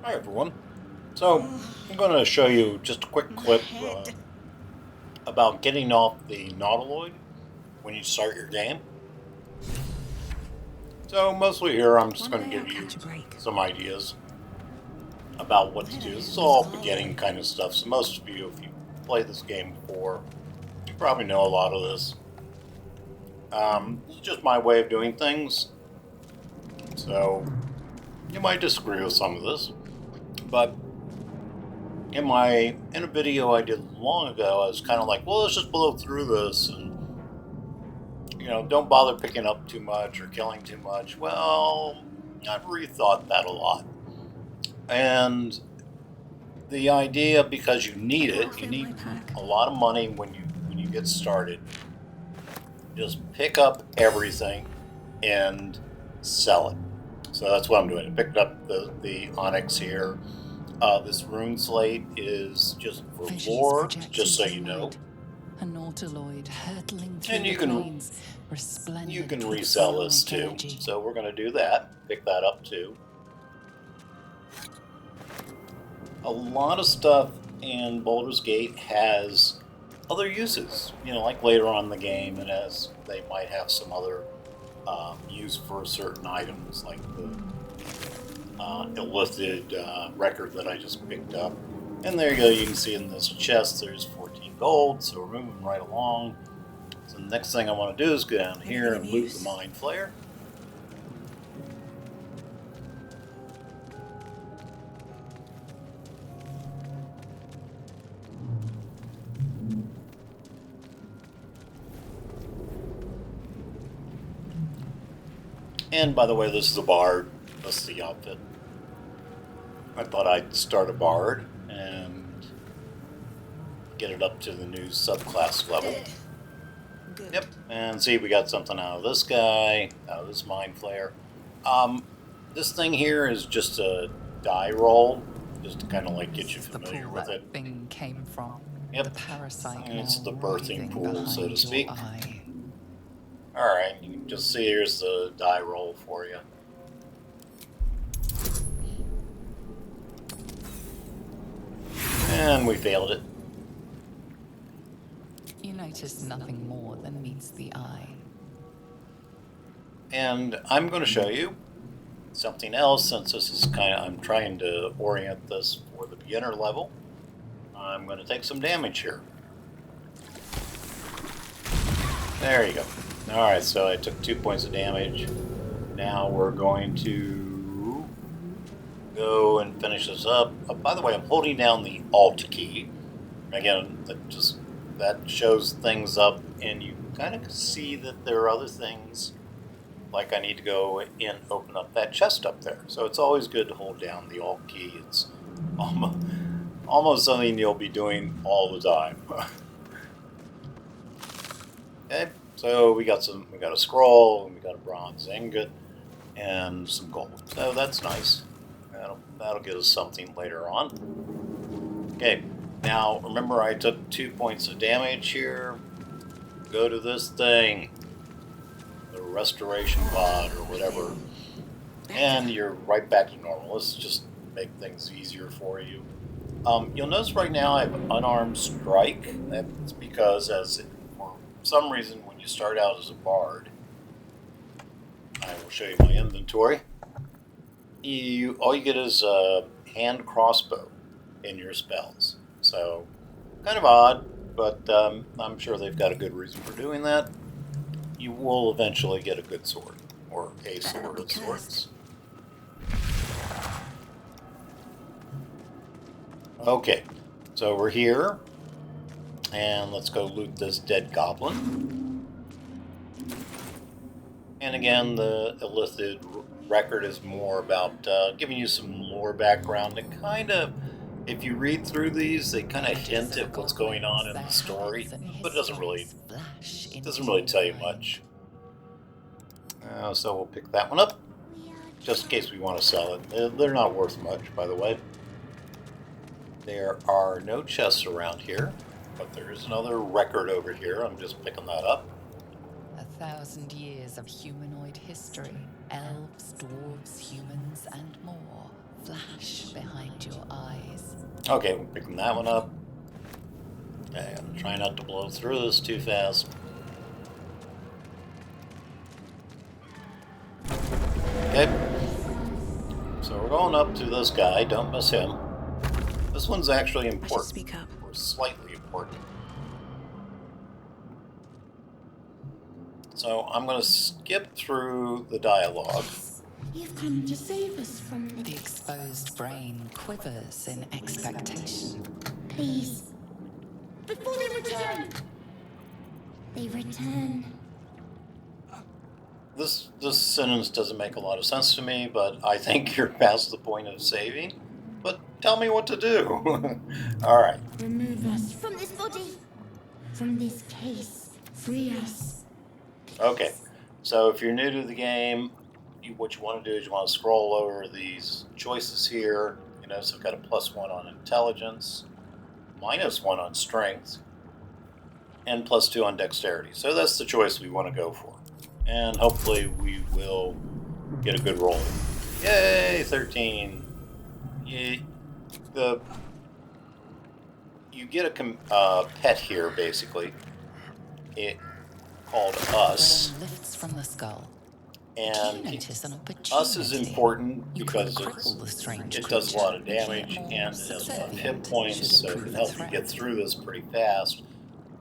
Hi everyone. So I'm going to show you just a quick My clip head. about getting off the Nautiloid when you start your game. So mostly here I'm just One going day to I'll give you catch a break. some ideas about what to do. This is all beginning kind of stuff. So most of you, if you played this game before, you probably know a lot of this. It's just my way of doing things. So you might disagree with some of this, but in a video I did long ago, I was kind of like, well, let's just blow through this and don't bother picking up too much or killing too much. Well, I've rethought that a lot. And the idea, because you need Maybe I'll it, you fill need my pack. a lot of money when you get started. Just pick up everything and sell it. So that's what I'm doing. I picked up the onyx here. This rune slate is just for Visions lore, project just so into you the know. night. A nautiloid hurtling through And the you can plains, resplendent with resell this psionic too. energy. So we're going to do that. Pick that up too. A lot of stuff in Baldur's Gate has other uses. Like later on in the game, and as they might have some other use for certain items, like the illithid record that I just picked up. And there you go. You can see in this chest there's 14 gold, so we're moving right along. So the next thing I want to do is go down here Anything of and loot the use? Mind Flayer. And by the way, this is a bard. This is the outfit. I thought I'd start a bard and get it up to the new subclass level. Good. Yep, and see, we got something out of this guy, out of this Mind Flayer. This thing here is just a die roll, just to kind of like get you This is the familiar pool with that it. thing came from. Yep, The parasite and it's now the birthing writhing pool, so to behind your speak. eye. Alright, you can just see here's the die roll for you. And we failed it. You notice nothing more than meets the eye. And I'm going to show you something else, since this is I'm trying to orient this for the beginner level. I'm going to take some damage here. There you go. Alright, so I took 2 points of damage. Now we're going to go and finish this up. By the way, I'm holding down the Alt key. Again, that shows things up, and you kind of see that there are other things, like I need to go and open up that chest up there. So it's always good to hold down the Alt key. It's almost something you'll be doing all the time. Okay, so we got a scroll, and we got a bronze ingot, and some gold. So that's nice. That'll get us something later on. Okay, now remember I took 2 points of damage here. Go to this thing, the restoration pod or whatever, and you're right back to normal. Let's just make things easier for you. You'll notice right now I have unarmed strike. That's because, for some reason, when you start out as a bard, I will show you my inventory. All you get is a hand crossbow in your spells. So, kind of odd, but I'm sure they've got a good reason for doing that. You will eventually get a good sword, or a sword of sorts. Okay, so we're here, and let's go loot this dead goblin. And again, the illithid record is more about giving you some lore background. It kind of, if you read through these, they kind of hint at what's going on in the story, but it doesn't really tell you much. So we'll pick that one up, just in case we want to sell it. They're not worth much, by the way. There are no chests around here, but there is another record over here. I'm just picking that up. 2,000 years of humanoid history, elves, dwarves, humans, and more, flash behind your eyes. Okay, we're picking that one up. Okay, I'm trying not to blow through this too fast. Okay. So we're going up to this guy. Don't miss him. This one's actually important. Speak up. Or slightly important. So I'm going to skip through the dialogue. You've come to save us from The exposed brain quivers in expectation. Please. Before they return! They return. This sentence doesn't make a lot of sense to me, but I think you're past the point of saving. But tell me what to do. All right. Remove us from this body. From this case. Free us. Okay. So if you're new to the game, what you want to do is you want to scroll over these choices here. You notice I've got a +1 on intelligence, -1 on strength, and +2 on dexterity. So that's the choice we want to go for. And hopefully we will get a good roll. Yay, 13. You get a pet here, basically. It called Us. Brain lifts from the skull. And Do you notice an Us is opportunity? important You because could cripple the strange it does a lot of creature, damage making it and more it has a lot of hit subservient, points, should so it improve can the help you threat. get through this pretty fast.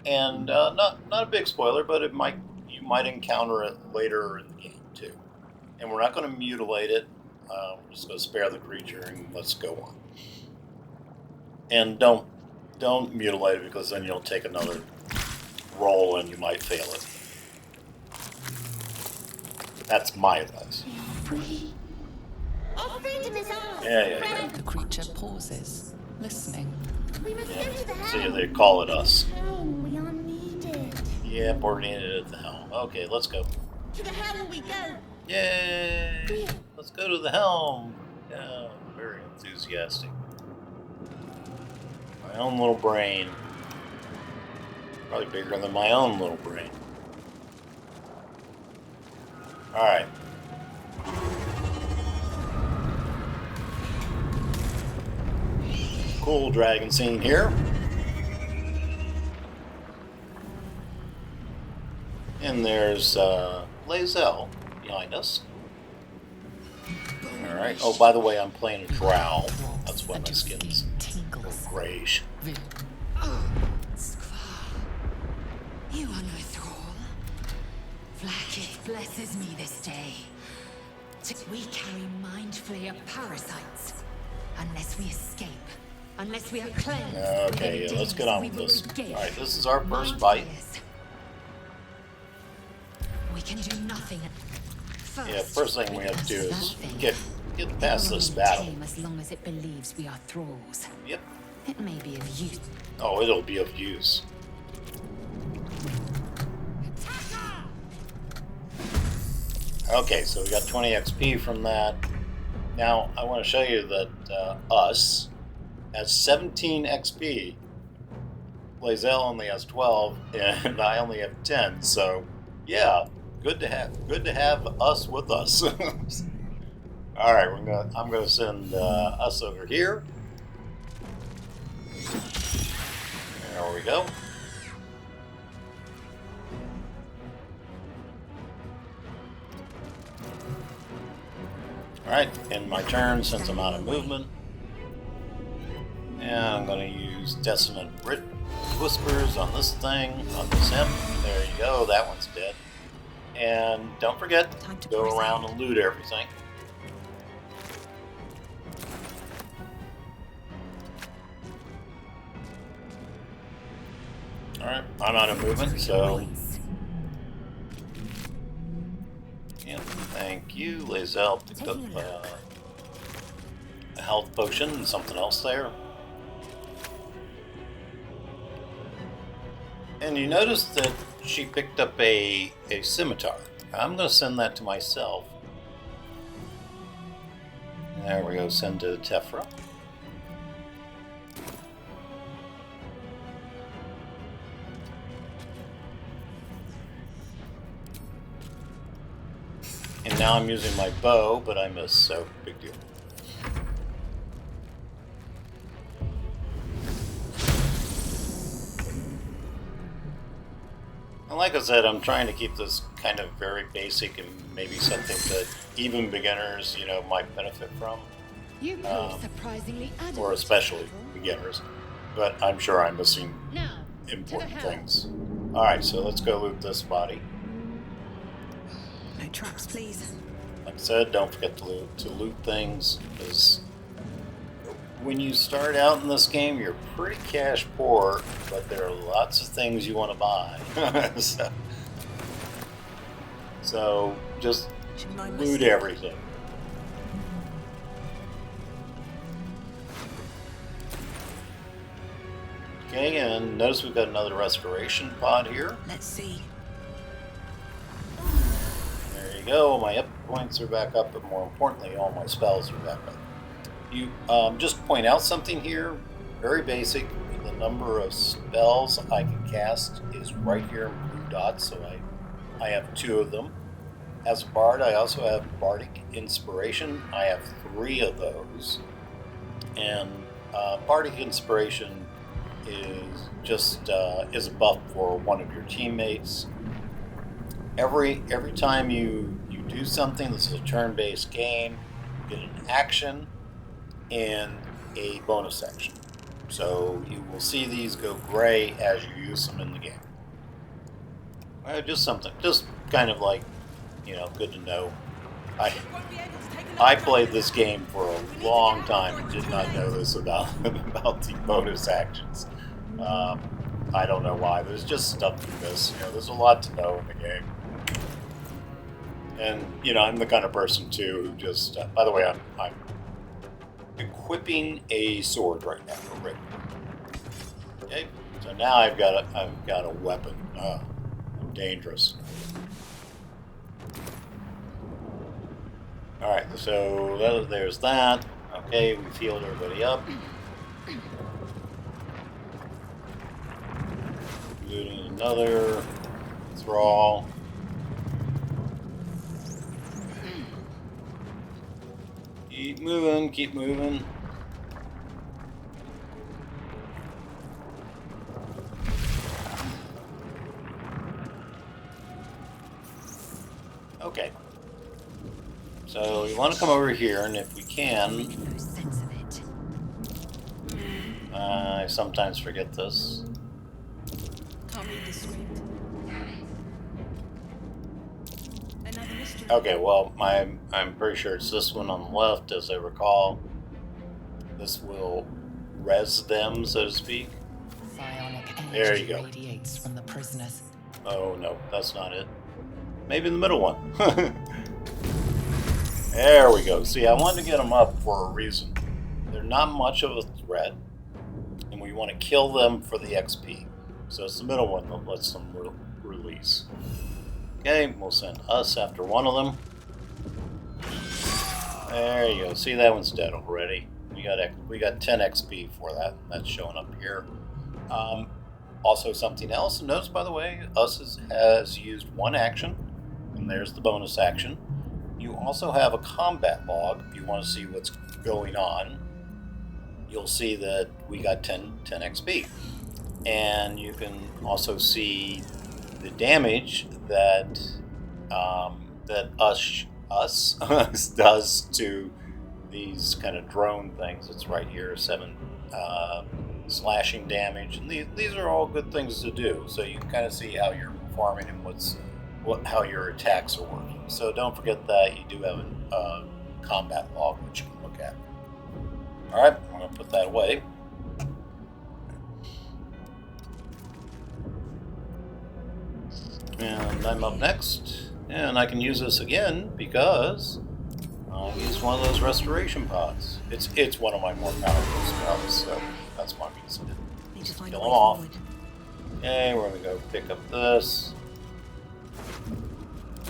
And not a big spoiler, but you might encounter it later in the game too. And we're not going to mutilate it. We're just going to spare the creature and let's go on. And don't mutilate it because then you'll take another roll and you might fail it. That's my advice. Free. Our freedom is ours. Yeah. The creature pauses, listening. We must go to the See, helm. they call it Us. Helm, we are needed. Yep, we're needed at the helm. Okay, let's go. To the helm we go. Yay! Let's go to the helm. Yeah, very enthusiastic. My own little brain. Probably bigger than my own little brain. Alright. Cool dragon scene here. And there's Lae'zel behind us. Alright. Oh, by the way, I'm playing a drow. That's why my skin's tingles. grayish. You are no thrall. Vlaakith blesses me this day. We carry mind flayer parasites. Unless we escape, unless we are cleansed. Okay, within let's days, get on we with will this. give. Alright, this is our first Mind fight. flayers. We can do nothing. First, Yeah, first thing we have to do is nothing. get past this It will battle. tame as long as it believes we are thralls. Yep. It may be of use. Oh, it'll be of use. Okay, so we got 20 XP from that. Now, I want to show you that Us has 17 XP. Lae'zel only has 12, and I only have 10. So, yeah, good to have Us with us. All right, I'm gonna send Us over here. There we go. Alright, in my turn, since I'm out of movement. And I'm going to use Dissonant Whispers on this thing, on this imp. There you go, that one's dead. And don't forget to go around and loot everything. Alright, I'm out of movement, so... Yeah, thank you. Lae'zel picked up a health potion and something else there. And you notice that she picked up a scimitar. I'm going to send that to myself. There we go, send to Tephra. now I'm using my bow, but I missed, so big deal. And like I said, I'm trying to keep this kind of very basic and maybe something that even beginners, you know, might benefit from. You prove surprisingly adamant. Or especially beginners. But I'm sure I'm missing Now, important things. Alright, so let's go loot this body. No traps, please. Like I said, don't forget to loot things, because when you start out in this game, you're pretty cash poor, but there are lots of things you want to buy. so just loot everything. Okay, and notice we've got another restoration pod here. Let's see. There you go. My up points are back up, but more importantly, all my spells are back up. You just point out something here, very basic. The number of spells I can cast is right here in blue dots, so I have 2 of them. As a bard, I also have Bardic Inspiration. I have 3 of those. And Bardic Inspiration is just is a buff for one of your teammates. Every time you do something, this is a turn-based game, you get an action and a bonus action. So you will see these go gray as you use them in the game. Just kind of like, you know, good to know. I played this game for a long time and did not know this about the bonus actions. I don't know why. There's just stuff to miss. You know, there's a lot to know in the game. And, you know, I'm the kind of person, too, who just... by the way, I'm equipping a sword right now. Right. Okay, so now I've got a weapon. I'm dangerous. Alright, so there's that. Okay, we healed everybody up. Looting another thrall. Keep moving, keep moving. Okay. So we want to come over here, and if we can... No sense of it. I sometimes forget this. Can't read the script. Another mystery. Okay, well, I'm pretty sure it's this one on the left, as I recall. This will res them, so to speak. Psionic There you energy go. radiates from the prisoners. Oh, no, that's not it. Maybe the middle one. There we go. See, I wanted to get them up for a reason. They're not much of a threat, and we want to kill them for the XP. So it's the middle one that lets them release. Okay, we'll send us after one of them. There you go. See, that one's dead already. We got 10 XP for that. That's showing up here. Also, something else. Notice, by the way, us has used 1 action, and there's the bonus action. You also have a combat log if you want to see what's going on. You'll see that we got 10 XP. And you can also see the damage that that us does to these kind of drone things. It's right here, 7 slashing damage, and these are all good things to do. So you can kind of see how you're performing and how your attacks are working. So don't forget that you do have a combat log which you can look at. All right, I'm going to put that away. And I'm up next, and I can use this again because I used one of those restoration pods. It's one of my more powerful spells, so that's why I'm using it. Need to find Kill a them way off. forward. Okay, we're going to go pick up this.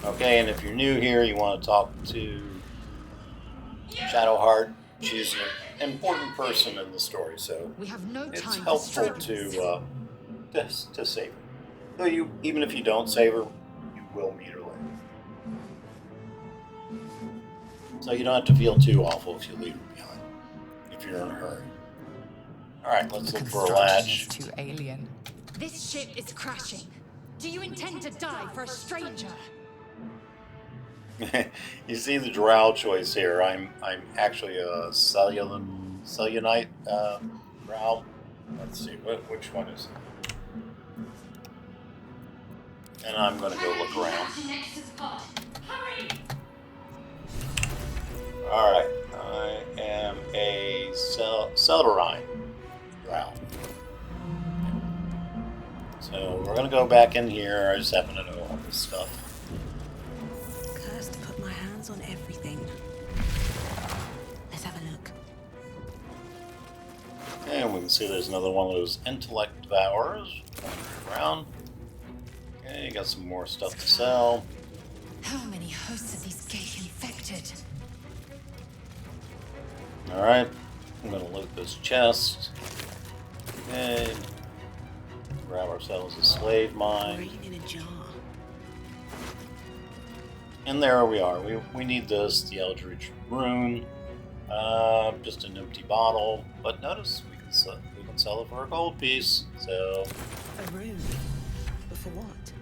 Okay, and if you're new here, you want to talk to Shadowheart. She's an important person in the story, so We have no it's time helpful for struggles. to save her. Though even if you don't save her, you will meet her later. So you don't have to feel too awful if you leave it behind, if you're in a hurry. Alright, let's The look for a construction latch. is too alien. This ship is crashing. Do you intend to die for a stranger? You see the drow choice here. I'm actually a cellulite drow. Let's see, which one is it? And I'm going to go look around. Alright, I am a Celdorine drow. So we're going to go back in here. I just happen to know all this stuff. Cursed to put my hands on everything. Let's have a look. And we can see there's another one of those intellect devourers around. Okay, you got some more stuff to sell. How many hosts are these gay infected? Alright, I'm gonna loot this chest. Okay. Grab ourselves a slave mine. Rain in a jar. And there we are. We need this, the Eldritch Rune. Just an empty bottle. But notice we can sell it for a gold piece. So A rune. But for what?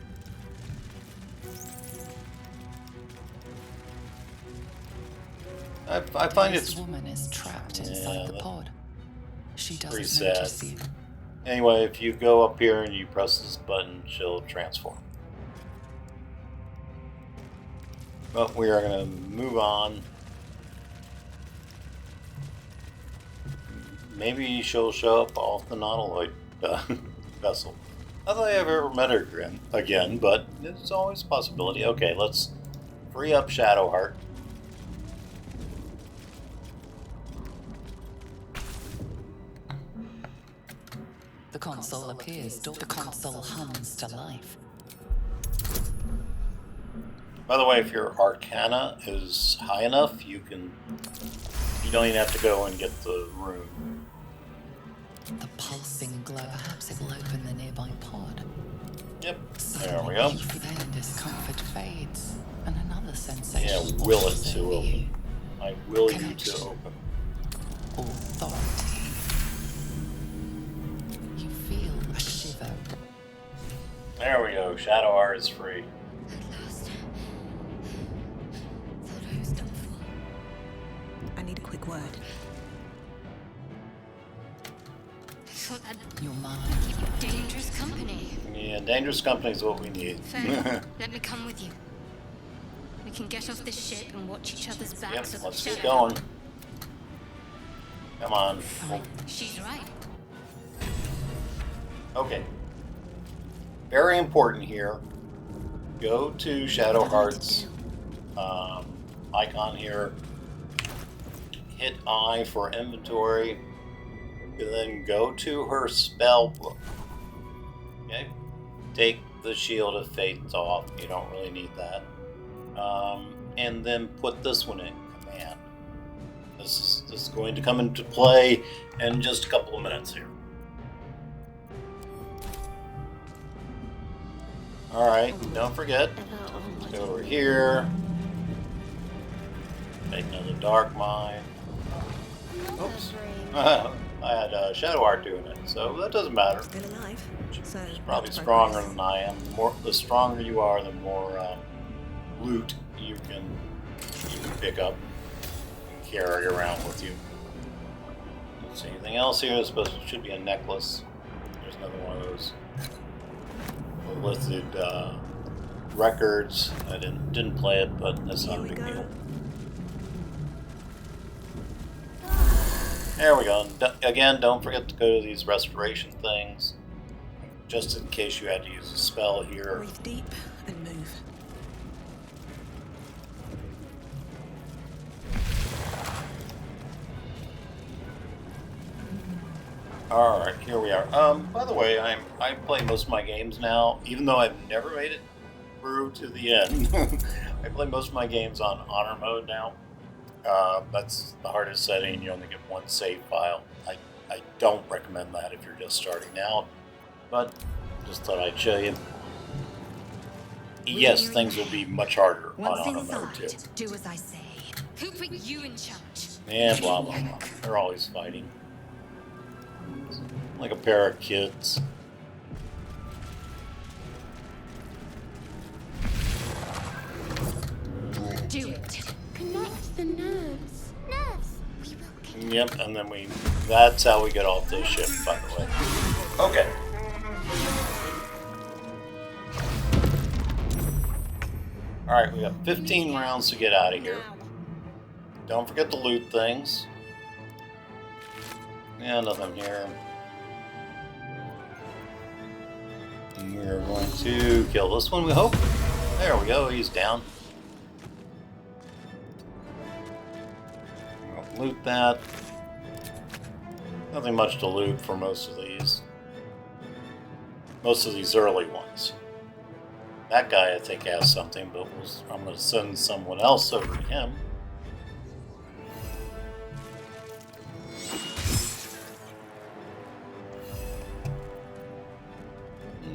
I find This it's woman is trapped inside the pod. She pretty doesn't sad. notice you. Anyway, if you go up here and you press this button, she'll transform. But we are going to move on. Maybe she'll show up off the Nautiloid vessel. Not that I've ever met her again, but it's always a possibility. Okay, let's free up Shadowheart. The console appears, the console hums to life. By the way, if your Arcana is high enough, you don't even have to go and get the rune. The pulsing glow, perhaps it will open the nearby pod. Yep, there Suddenly, we go. you feel discomfort fades, and another sensation Yeah, will it washes to over open. you. I will you Connection. to open. Authority. You feel a shiver. There we go. Shadowheart is free. At last. Thought I was done for. I need a quick word. I thought I'd Your mind. keep you dangerous company. Yeah, dangerous company is what we need. Fair. Let me come with you. We can get off this ship and watch each other's Yep, backs at the let's get shadow. going. Come on. She's right. Okay. Very important here. Go to Shadowheart's icon here. Hit I for inventory. And then go to her spell book. Okay? Take the Shield of Fate off. You don't really need that. And then put this one in command. This is going to come into play in just a couple of minutes here. Alright, don't forget. Go over here. Make another dark mine. Oops. I had Shadowheart doing it, so that doesn't matter. Still alive. So She's probably much stronger progress. than I am. The stronger you are, the more loot you can pick up and carry around with you. Let's see anything else here. It should be a necklace. There's another one of those listed records. I didn't play it, but that's not a Here we big go. deal. There we go. Again, don't forget to go to these restoration things, just in case you had to use a spell here. Breathe deep and move. Alright, here we are. By the way, I play most of my games now, even though I've never made it through to the end. I play most of my games on honor mode now. That's the hardest setting. You only get one save file. I don't recommend that if you're just starting out, but just thought I'd show you. Yes, things will be much harder on Once honor mode too. inside, do as I say. Who put you in charge? And blah, blah, blah. They're always fighting. Like a pair of kids. Do it. Connect the nerves. Nerves. We will get Yep, and then that's how we get off the ship, by the way. Okay. Alright, we got 15 rounds to get out of here. Don't forget to loot things. Yeah, nothing here. And we're going to kill this one, we hope. There we go, he's down. We'll loot that. Nothing much to loot for most of these. Most of these early ones. That guy, I think, has something, but I'm going to send someone else over to him.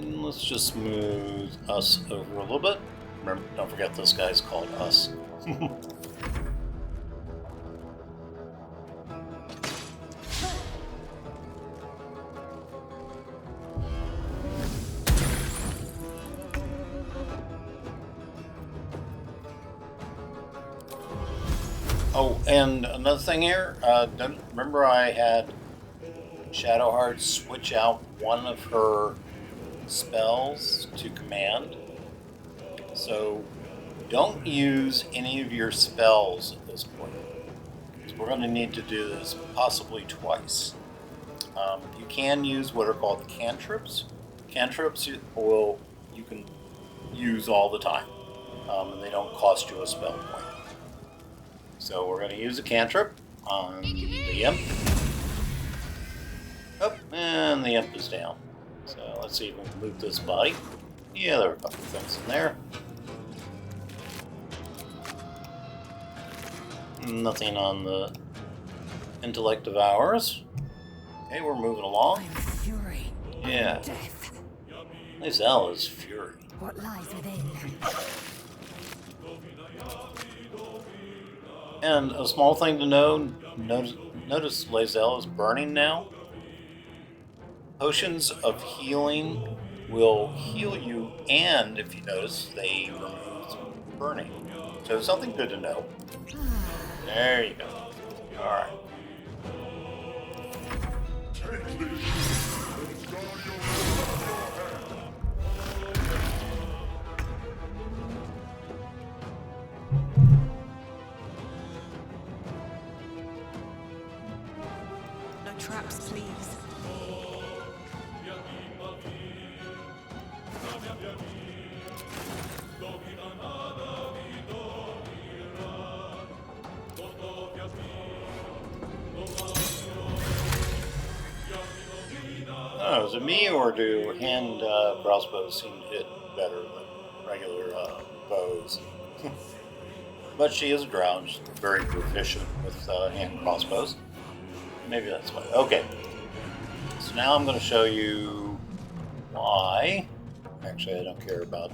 Let's just move us over a little bit. Remember, don't forget this guy's called Us. Oh, and another thing here, remember I had Shadowheart switch out one of her spells to command? So don't use any of your spells at this point. So we're going to need to do this possibly twice. You can use what are called cantrips. Cantrips you can use all the time, and they don't cost you a spell point. So we're going to use a cantrip on the imp. Oh, and the imp is down. So let's see if we can loot this body. Yeah, there are a couple of things in there. Nothing on the intellect of ours. Okay, we're moving along. I'm fury. Yeah. Death. Lizelle is fury. What lies within? And a small thing to know, notice Lizelle is burning now. Potions of healing will heal you, and if you notice, they remove burning. So something good to know. There you go. Alright. No traps, please. Oh, is it me, or do hand crossbows seem to hit better than regular bows? But she is a drow, she's very proficient with hand crossbows. Maybe that's why. Okay. So now I'm going to show you why. Actually, I don't care about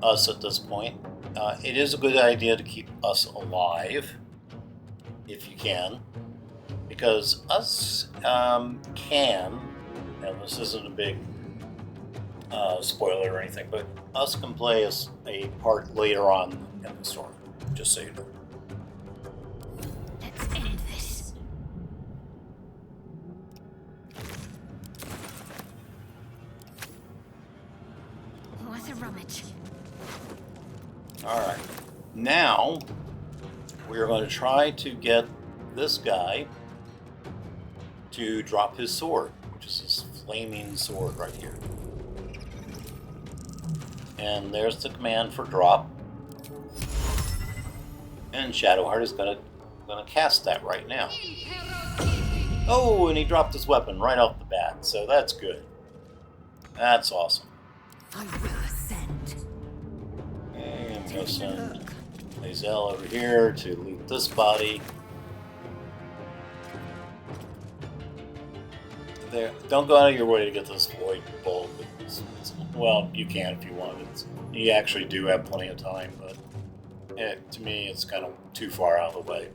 us at this point. It is a good idea to keep us alive, if you can. Because us can, and this isn't a big spoiler or anything, but us can play a part later on in the story, just so you know. Let's end this. What a rummage. Alright, now we're going to try to get this guy to drop his sword, which is this flaming sword right here. And there's the command for drop. And Shadowheart is gonna cast that right now. Oh, and he dropped his weapon right off the bat, so that's good. That's awesome. I will ascend. And I'm gonna send Lizelle over here to loot this body. There, don't go out of your way to get this void bulb. Well, you can if you want. You actually do have plenty of time, but To me, it's kind of too far out of the way.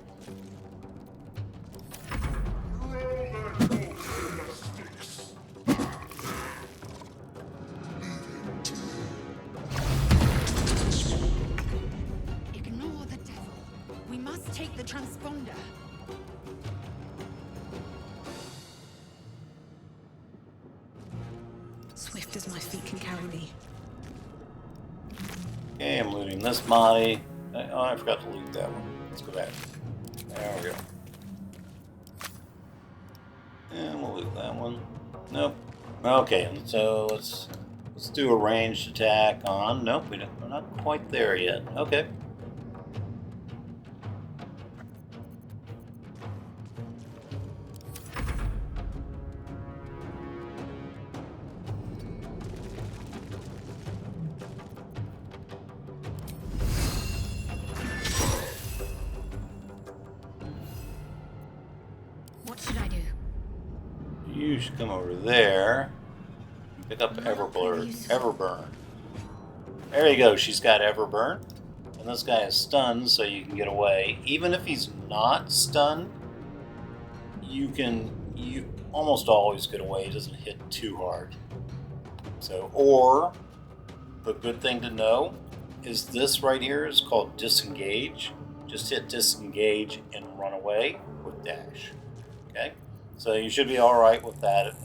Ignore the devil. We must take the transponder. Swift as my feet can carry me. Okay, I'm looting this body. Oh, I forgot to loot that one. Let's go back. There we go. And we'll loot that one. Nope. Okay, and so let's do a ranged attack on. Nope, we're not quite there yet. Okay. What should I do? You should come over there. Pick up Everburn. There you go. She's got Everburn. And this guy is stunned, so you can get away. Even if he's not stunned, you almost always get away. He doesn't hit too hard. So, or the good thing to know is this right here is called disengage. Just hit disengage and run away with dash. Okay, so you should be all right with that.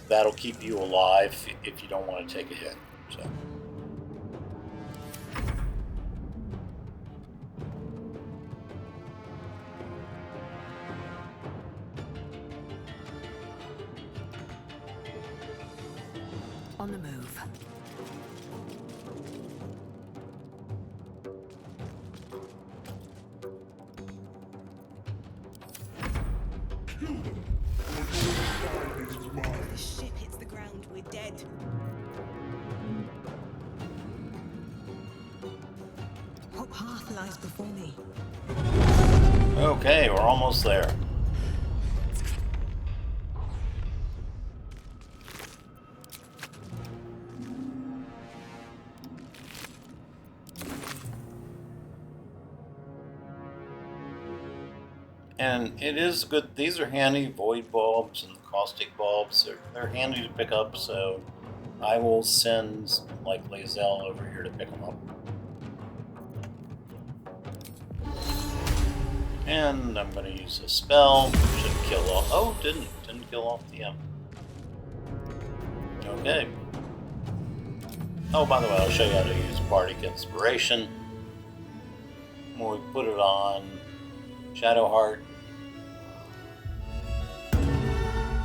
That'll keep you alive if you don't want to take a hit. So. On the move. If the ship hits the ground, we're dead. What path lies before me? Okay, we're almost there. And it is good. These are handy void bulbs and caustic bulbs. They're handy to pick up, so I will send like Lazelle over here to pick them up. And I'm going to use a spell. Should kill off. Oh, didn't kill off the imp. Okay. Oh, by the way, I'll show you how to use Bardic Inspiration. When we put it on Shadowheart,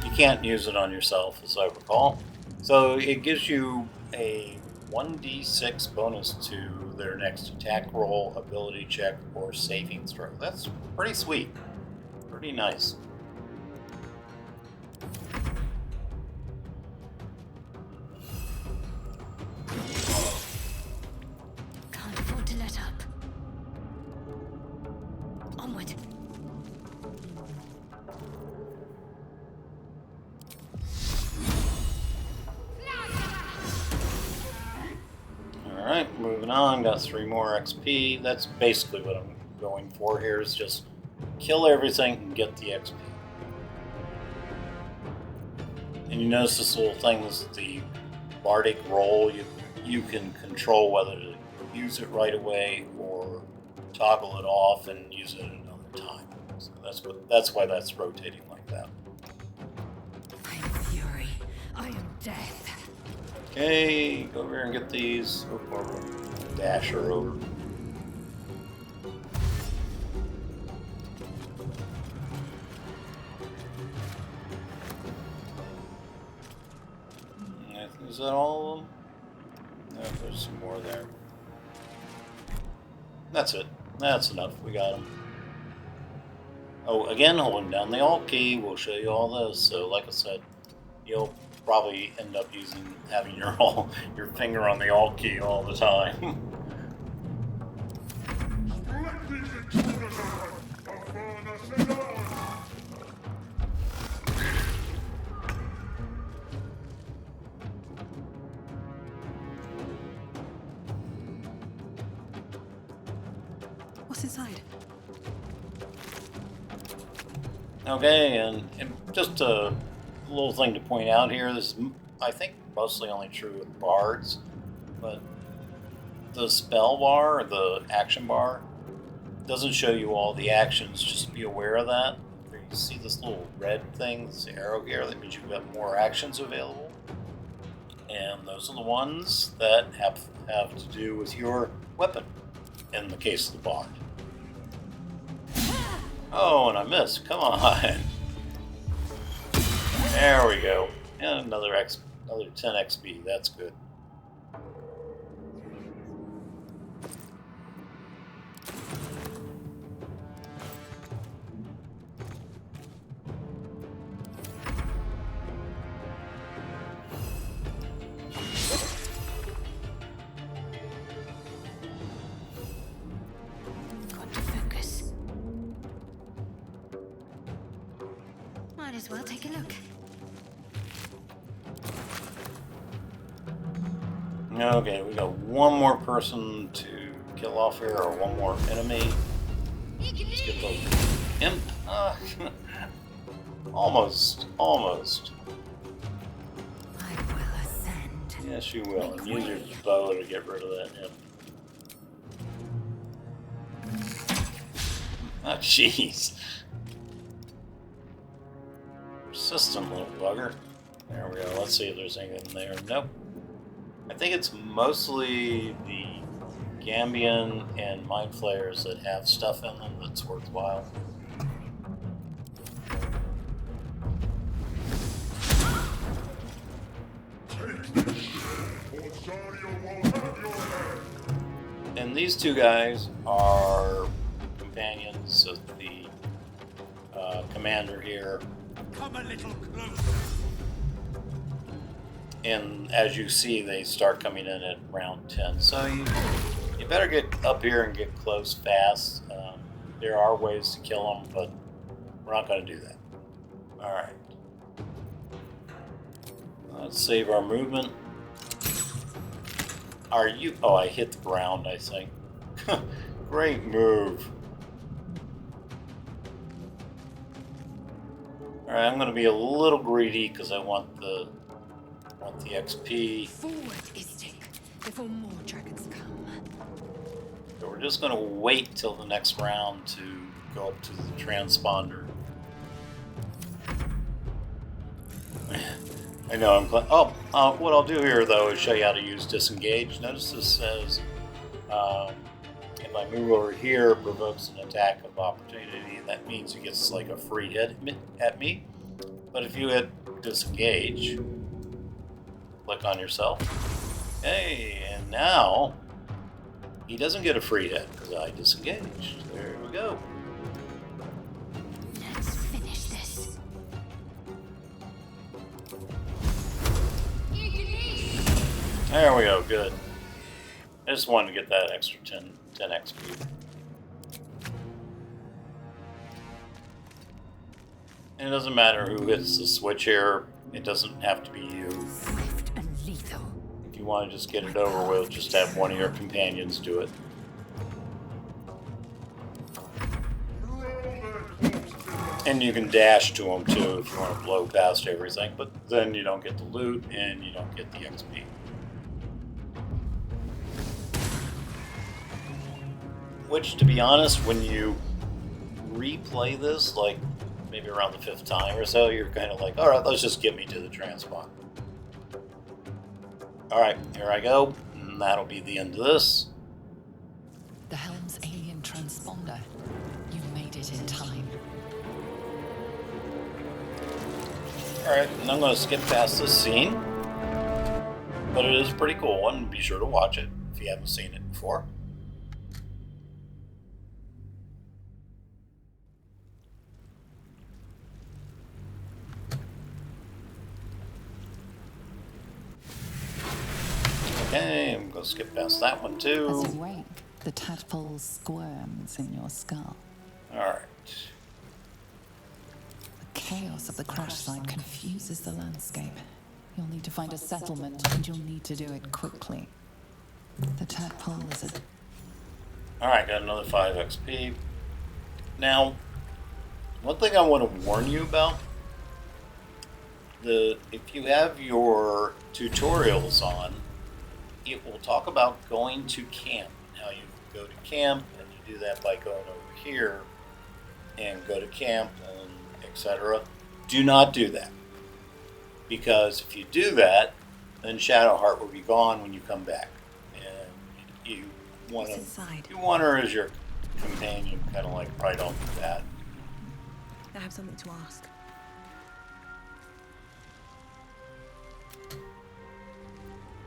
you can't use it on yourself, as I recall. So it gives you a 1d6 bonus to their next attack roll, ability check, or saving throw. That's pretty sweet. Pretty nice. Can't afford to let up. Onward. Alright, moving on. Got 3 more XP. That's basically what I'm going for here, is just kill everything and get the XP. And you notice this little thing, this is the Bardic roll. You can control whether to use it right away or toggle it off and use it another time. So that's why that's rotating like that. I am fury. I am death. Okay, go over here and get these. Or dash her over. Is that all of them? No, there's some more there. That's it. That's enough. We got them. Oh, again, holding down the Alt key will show you all this. So, like I said, you'll probably end up having your finger on the Alt key all the time. inside. Okay, and just a little thing to point out here. This is, I think, mostly only true with bards, but the spell bar, or the action bar, doesn't show you all the actions. Just be aware of that. You see this little red thing, this arrow here, that means you've got more actions available. And those are the ones that have to do with your weapon, in the case of the bard. Oh, and I missed. Come on. There we go. And another 10 XP. That's good. Got to focus. Might as well take a look. Okay, we got one more person to kill off here, or one more enemy. Let's get the imp. Almost. I will ascend. Yes, you will. And use your bow to get rid of that imp. Oh, jeez. Persistent little bugger. There we go. Let's see if there's anything in there. Nope. I think it's mostly the Gambian and Mind Flayers that have stuff in them that's worthwhile. And these two guys are companions of the commander here. Come a little closer. And as you see, they start coming in at round 10. So you better get up here and get close fast. There are ways to kill them, but we're not going to do that. All right. Let's save our movement. Are you? Oh, I hit the ground, I think. Great move. All right, I'm going to be a little greedy because I want the XP. Forward, Istik, before more dragons come. So we're just going to wait till the next round to go up to the transponder. I know I'm glad. Oh, what I'll do here though is show you how to use disengage. Notice this says if I move over here, provokes an attack of opportunity. That means it gets like a free hit at me. But if you hit disengage, click on yourself. Hey, and now he doesn't get a free hit because I disengaged. There we go. Let's finish this. There we go, good. I just wanted to get that extra 10 XP. And it doesn't matter who hits the switch here, it doesn't have to be you. Swift and lethal. If you want to just get it over with, just have one of your companions do it. And you can dash to them too if you want to blow past everything, but then you don't get the loot and you don't get the XP. Which, to be honest, when you replay this, like maybe around the 5th time or so, you're kind of like, alright, let's just get me to the transponder. Alright, here I go, and that'll be the end of this. The Helm's alien transponder. You made it in time. Alright, and I'm going to skip past this scene. But it is a pretty cool one. Be sure to watch it if you haven't seen it before. Okay, I'm going to skip past that one As too. you wake, the tadpole squirms in your skull. Alright. The chaos of the crash site confuses the landscape. You'll need to find a settlement, and you'll need to do it quickly. The tadpole is a Alright, got another 5 XP. Now, one thing I want to warn you about, if you have your tutorials on, it will talk about going to camp. Now you go to camp, and you do that by going over here, and go to camp, and etc. Do not do that. Because if you do that, then Shadowheart will be gone when you come back. And you want her as your companion, kind of like right off the bat. I have something to ask.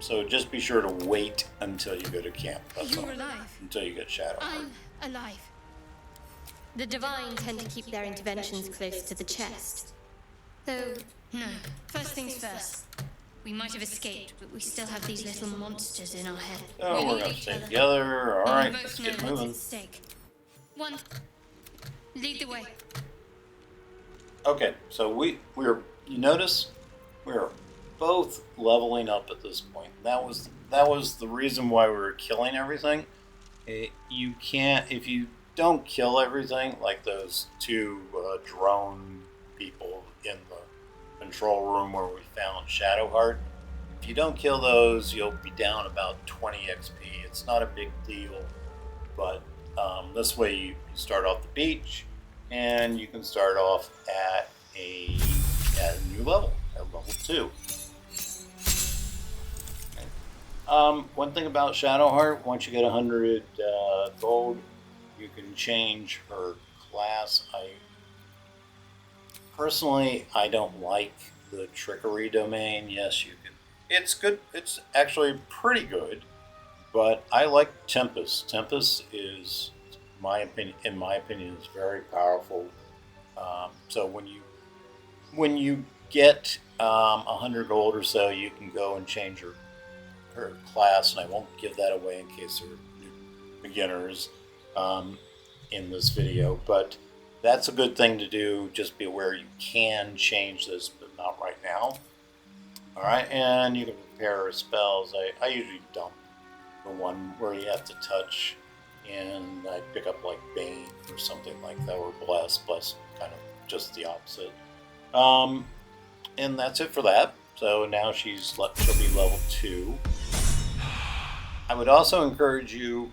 So just be sure to wait until you go to camp. That's You're all. alive. Until you get Shadowheart. I'm alive. The Divine tend to keep their interventions close to the chest. Though, no. First things first. We might have escaped, but we still have these little monsters in our head. Oh, We we're need gonna each stay other. together. All right, We let's both get know what's moving. at stake. One, lead the way. Okay, so we're you notice we're both leveling up at this point. That was the reason why we were killing everything. You can't if you don't kill everything like those two drone people in the control room where we found Shadowheart. If you don't kill those, you'll be down about 20 XP. It's not a big deal, but this way you start off the beach, and you can start off at a new level, at level 2. One thing about Shadowheart, once you get 100 gold, you can change her class. Personally, I don't like the trickery domain. Yes, you can. It's good. It's actually pretty good, but I like Tempest. Tempest is, in my opinion, is very powerful. So when you get 100 gold or so, you can go and change her class, and I won't give that away in case they're new beginners in this video, but that's a good thing to do. Just be aware you can change this, but not right now. Alright, and you can prepare spells. I usually dump the one where you have to touch, and I pick up like Bane or something like that, or Bless, kind of just the opposite. And that's it for that. So now she'll be level 2. I would also encourage you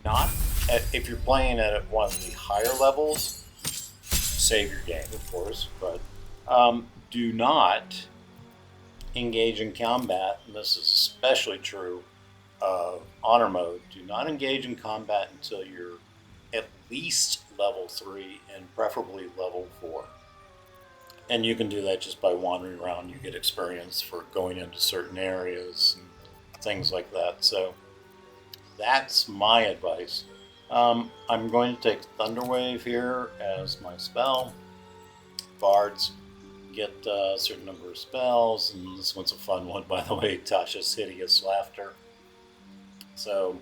not, if you're playing at one of the higher levels, save your game, of course, but do not engage in combat, and this is especially true of honor mode. Do not engage in combat until you're at least level 3 and preferably level 4. And you can do that just by wandering around. You get experience for going into certain areas and things like that. So that's my advice. I'm going to take Thunderwave here as my spell. Bards get a certain number of spells, and this one's a fun one, by the way, Tasha's Hideous Laughter. So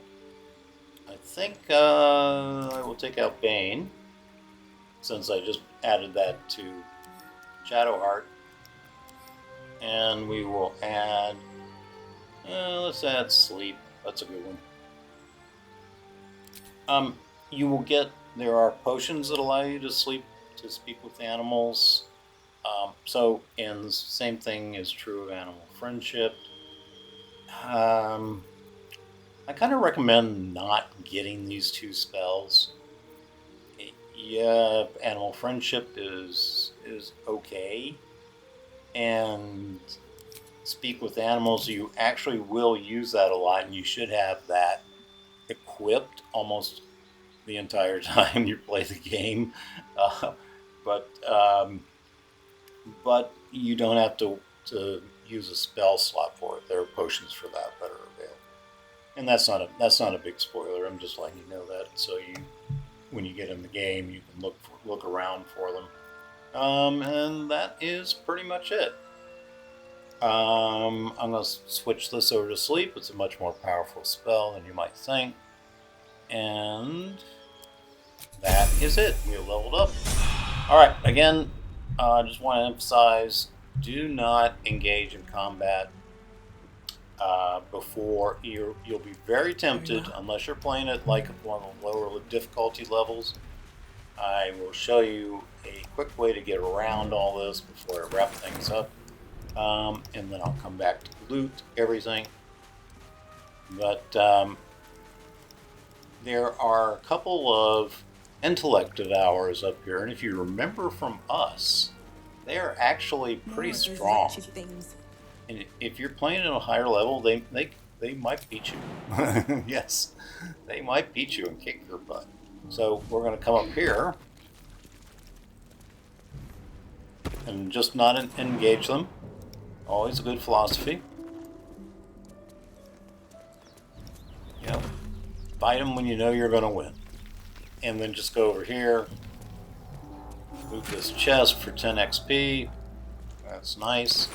I think I will take out Bane, since I just added that to Shadowheart. And we will add, let's add Sleep. That's a good one. You will get, there are potions that allow you to speak with animals. And the same thing is true of Animal Friendship. I kind of recommend not getting these two spells. Yeah, Animal Friendship is okay, and Speak with Animals, you actually will use that a lot, and you should have that equipped almost the entire time you play the game. But you don't have to use a spell slot for it. There are potions for that are available, and that's not a big spoiler. I'm just letting you know that, so when you get in the game, you can look around for them. And that is pretty much it. I'm going to switch this over to Sleep. It's a much more powerful spell than you might think. And that is it. We leveled up. Alright, again, I just want to emphasize, do not engage in combat before you'll be very tempted, unless you're playing it like one of the lower difficulty levels. I will show you a quick way to get around all this before I wrap things up, and then I'll come back to loot everything. But there are a couple of intellect devours up here, and if you remember from us, they are actually pretty strong. And if you're playing at a higher level, they might beat you. Yes, they might beat you and kick your butt. So we're going to come up here and just not engage them. Always a good philosophy. You know, fight them when you know you're going to win. And then just go over here, loot this chest for 10 XP. That's nice.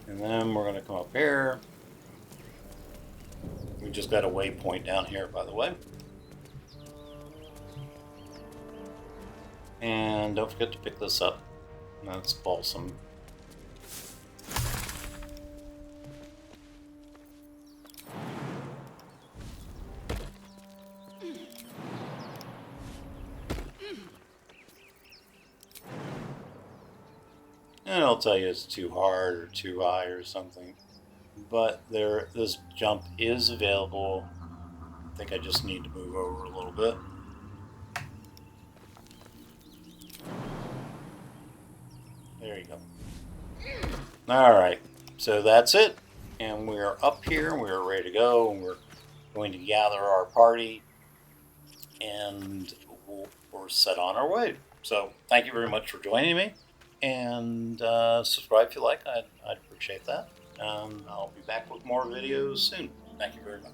And then we're going to come up here. We just got a waypoint down here, by the way. And don't forget to pick this up. That's balsam. And I'll tell you it's too hard or too high or something. But this jump is available. I think I just need to move over a little bit. There you go. Alright, so that's it. And we're up here, and we're ready to go, and we're going to gather our party, and we're set on our way. So thank you very much for joining me. And subscribe if you like. I'd appreciate that. I'll be back with more videos soon. Thank you very much.